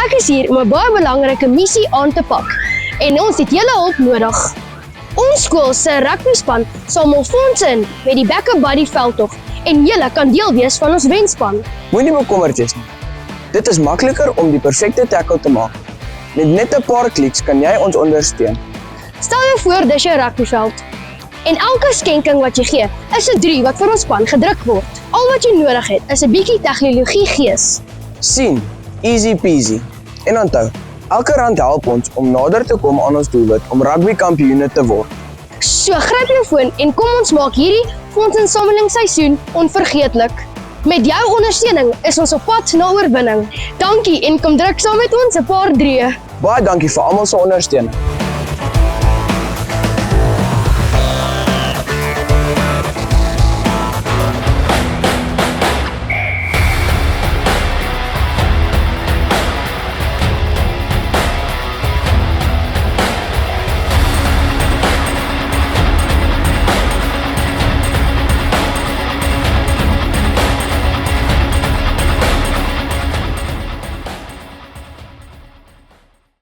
Ek is hier om 'n baie belangrike missie aan te pak en ons het julle hulp nodig. Ons skool se rugbyspan samel fondse in met die Backup Buddy veldtog en julle kan deel wees van ons wenspan. Moenie bekommerd wees nie. Dit is makliker om die perfekte tackle te maak. Met net 'n paar kliks kan jy ons ondersteun. Stel jou voor dis jou rugbyveld. En elke skenking wat jy gee, is 'n 3 wat vir ons span gedruk word. Al wat jy nodig het, is 'n bietjie tegnologie gees. Sien, easy peasy. En onthou, elke rand help ons om nader te kom aan ons doelwit om rugbykampioene te word. So gryp jou foon en kom ons maak hierdie fondsinsamelingsseisoen onvergeetlik. Met jou ondersteuning is ons op pad na oorwinning. Dankie en kom druk saam met ons 'n paar drieë. Baie dankie vir almal se ondersteuning.